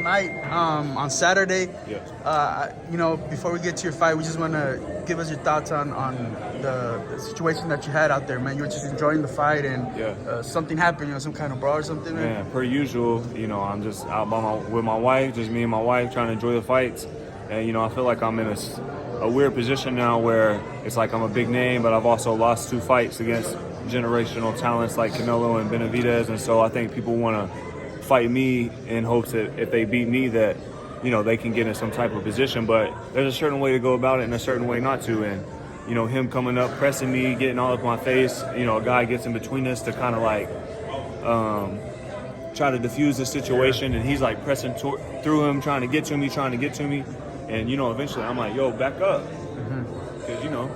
night on Saturday. Yeah. You know, before we get to your fight, we just want to give us your thoughts on the situation that you had out there, man. You were just enjoying the fight, and something happened, you know, some kind of brawl or something, man. Man, per usual, you know, I'm just out with my wife, just me and my wife, trying to enjoy the fights. And, you know, I feel like I'm in a weird position now where it's like I'm a big name, but I've also lost 2 fights against generational talents like Canelo and Benavidez. And so I think people want to fight me in hopes that if they beat me that, you know, they can get in some type of position. But there's a certain way to go about it and a certain way not to. And, you know, him coming up, pressing me, getting all up my face, you know, a guy gets in between us to kind of like try to diffuse the situation. And he's like pressing through him, trying to get to me. And, you know, eventually I'm like, yo, back up. Because, you know,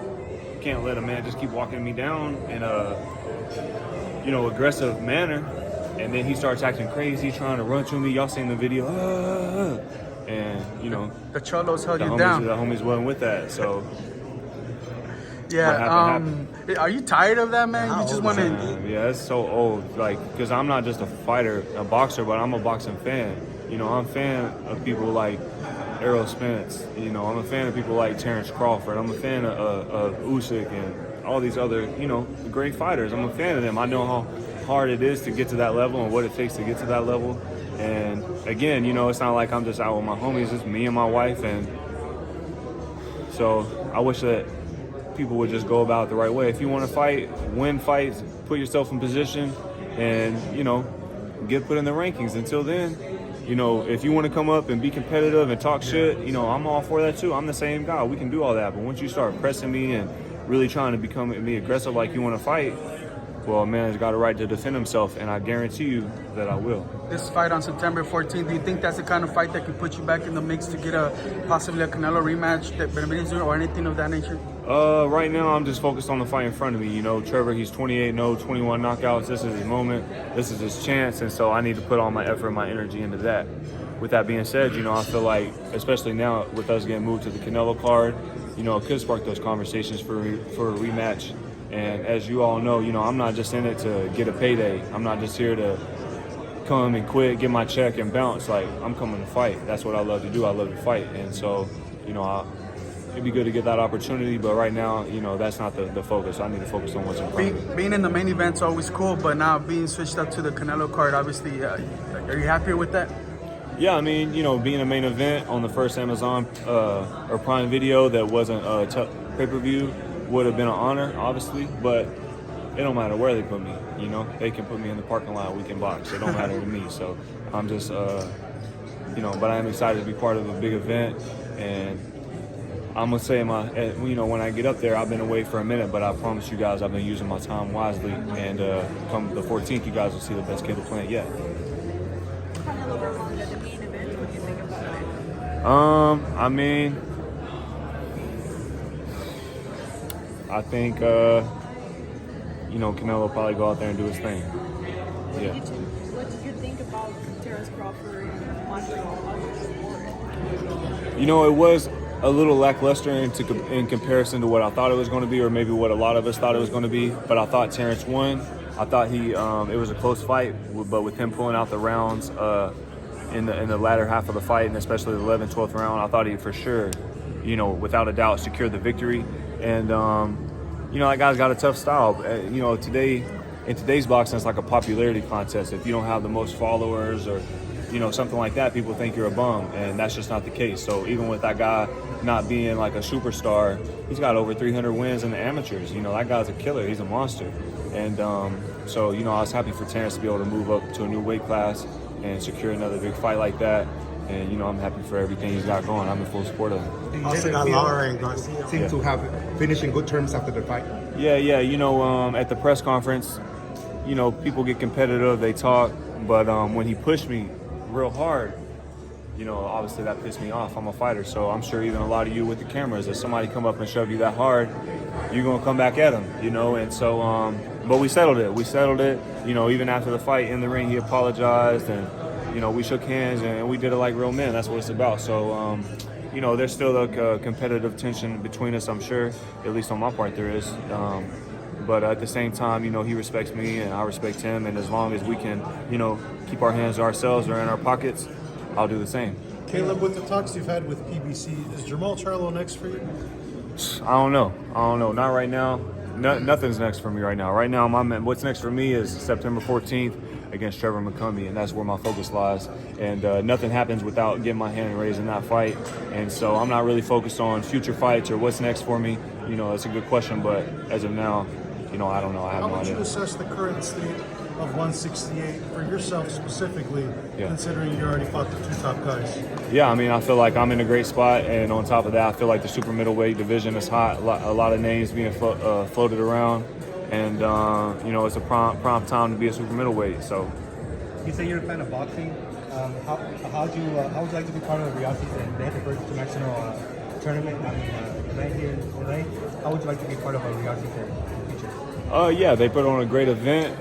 you can't let a man just keep walking me down in a, you know, aggressive manner. And then he starts acting crazy, trying to run to me. Y'all seen the video. And, you know. The Cholos held you down. The homies wasn't with that, so. Yeah, are you tired of that, man? You just want to... Yeah, it's so old. Like, because I'm not just a fighter, a boxer, but I'm a boxing fan. You know, I'm a fan of people like Errol Spence. You know, I'm a fan of people like Terence Crawford. I'm a fan of Usyk and all these other, you know, great fighters. I'm a fan of them. I know how hard it is to get to that level and what it takes to get to that level. And again, you know, it's not like I'm just out with my homies. It's me and my wife. And so I wish that people would just go about it the right way. If you want to fight, win fights, put yourself in position, and, you know, get put in the rankings. Until then, you know, if you want to come up and be competitive and talk shit, you know, I'm all for that too. I'm the same guy. We can do all that. But once you start pressing me and really trying to be aggressive like you want to fight, well, a man has got a right to defend himself, and I guarantee you that I will. This fight on September 14th, do you think that's the kind of fight that could put you back in the mix to get possibly a Canelo rematch that Benavidez or anything of that nature? Right now, I'm just focused on the fight in front of me. You know, Trevor, he's 28-0, 21 knockouts. This is his moment. This is his chance, and so I need to put all my effort and my energy into that. With that being said, you know, I feel like, especially now with us getting moved to the Canelo card, you know, it could spark those conversations for a rematch. And as you all know, you know, I'm not just in it to get a payday. I'm not just here to come and quit, get my check, and bounce. Like, I'm coming to fight. That's what I love to do. I love to fight. And so, you know, it'd be good to get that opportunity. But right now, you know, that's not the focus. I need to focus on what's in front of me. Being in the main event's always cool, but now being switched up to the Canelo card, obviously, are you happier with that? Yeah, I mean, you know, being a main event on the first Amazon or Prime Video that wasn't a pay-per-view would have been an honor, obviously, but it don't matter where they put me, you know. They can put me in the parking lot, we can box. It don't matter to me. So I'm just, you know, but I am excited to be part of a big event. And I'm going to say, you know, when I get up there, I've been away for a minute, but I promise you guys I've been using my time wisely. And come the 14th, you guys will see the best kid of the planet yet. Canelo Berlanga, the main event, what do you think about it? I mean, I think, you know, Canelo will probably go out there and do his thing. Yeah. What did you think about Terence Crawford and Montreal? You know, it was a little lackluster in comparison to what I thought it was going to be, or maybe what a lot of us thought it was going to be. But I thought Terence won. I thought it was a close fight, but with him pulling out the rounds in the latter half of the fight, and especially the 11th, 12th round, I thought he for sure, you know, without a doubt, secured the victory. And, you know, that guy's got a tough style. You know, in today's boxing, it's like a popularity contest. If you don't have the most followers or, you know, something like that, people think you're a bum, and that's just not the case. So even with that guy not being like a superstar, he's got over 300 wins in the amateurs. You know, that guy's a killer. He's a monster. And so, you know, I was happy for Terence to be able to move up to a new weight class and secure another big fight like that. And, you know, I'm happy for everything he's got going. I'm in full support of him. Also, Lara and Garcia seem to have finished in good terms after the fight. Yeah. You know, at the press conference, you know, people get competitive, they talk. But when he pushed me real hard, you know, obviously that pissed me off. I'm a fighter, so I'm sure even a lot of you with the cameras, if somebody come up and shove you that hard, you're going to come back at him, you know. And so, but we settled it. You know, even after the fight in the ring, he apologized, and, you know, we shook hands and we did it like real men. That's what it's about. So, you know, there's still a competitive tension between us, I'm sure. At least on my part there is. But at the same time, you know, he respects me and I respect him. And as long as we can, you know, keep our hands to ourselves or in our pockets, I'll do the same. Caleb, with the talks you've had with PBC, is Jermall Charlo next for you? I don't know. Not right now. Nothing's next for me right now. Right now, what's next for me is September 14th against Trevor McCumbee, and that's where my focus lies. And nothing happens without getting my hand raised in that fight. And so I'm not really focused on future fights or what's next for me. You know, that's a good question, but as of now, you know, I don't know. I have How no would idea. you assess the current state of 168 for yourself specifically, considering you already fought the two top guys? Yeah, I mean, I feel like I'm in a great spot, and on top of that, I feel like the super middleweight division is hot. A lot of names being floated around, and you know, it's a prompt time to be a super middleweight. So, You say you're a fan of boxing. How would you like to be part of the reality season? They had the first international tournament tonight here in LA. How would you like to be part of a reality season in the future? yeah, they put on a great event.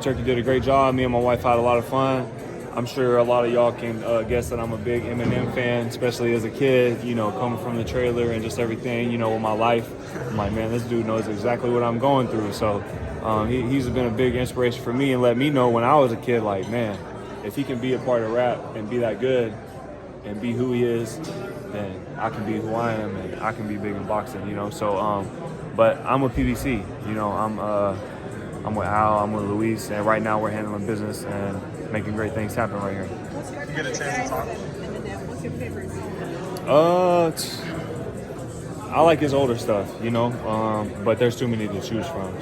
Turkey did a great job. Me and my wife had a lot of fun. I'm sure a lot of y'all can guess that I'm a big Eminem fan, especially as a kid, you know, coming from the trailer and just everything, you know, with my life. I'm like, man, this dude knows exactly what I'm going through. So he's been a big inspiration for me and let me know when I was a kid, like, man, if he can be a part of rap and be that good and be who he is, then I can be who I am and I can be big in boxing, you know. So, but I'm with PBC, you know, I'm with Al, I'm with Luis, and right now we're handling business and making great things happen right here. You get a chance to talk. What's your favorite song? I like his older stuff, you know, but there's too many to choose from.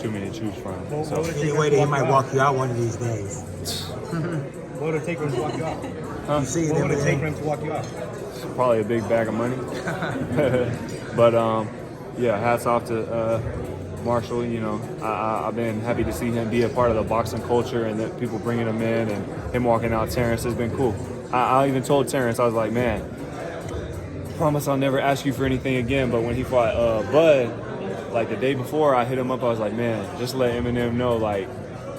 So Anyway, he might walk you out one of these days. What would it take for him to walk you off? You see What would it take for him? him to walk you off? it's probably a big bag of money. But yeah, hats off to Marshall. You know, I've been happy to see him be a part of the boxing culture and that people bringing him in and him walking out Terence has been cool. I even told Terence, I was like, man, promise I'll never ask you for anything again. But when he fought Bud, like the day before, I hit him up. I was like, man, just let Eminem know, like,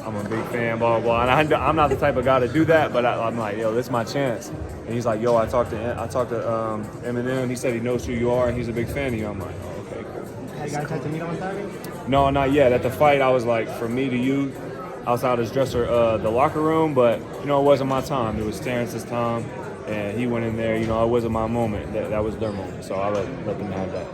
I'm a big fan, blah, blah, blah. And I'm not the type of guy to do that, but I'm like, yo, this is my chance. And he's like, yo, I talked to Eminem. He said he knows who you are and he's a big fan of you. I'm like, oh, okay, cool. Have you guys had to meet on Saturday? No, not yet. At the fight, I was like, from me to you, outside his dresser, the locker room, but, you know, it wasn't my time. It was Terence's time, and he went in there. You know, it wasn't my moment. That was their moment, so I let them have that.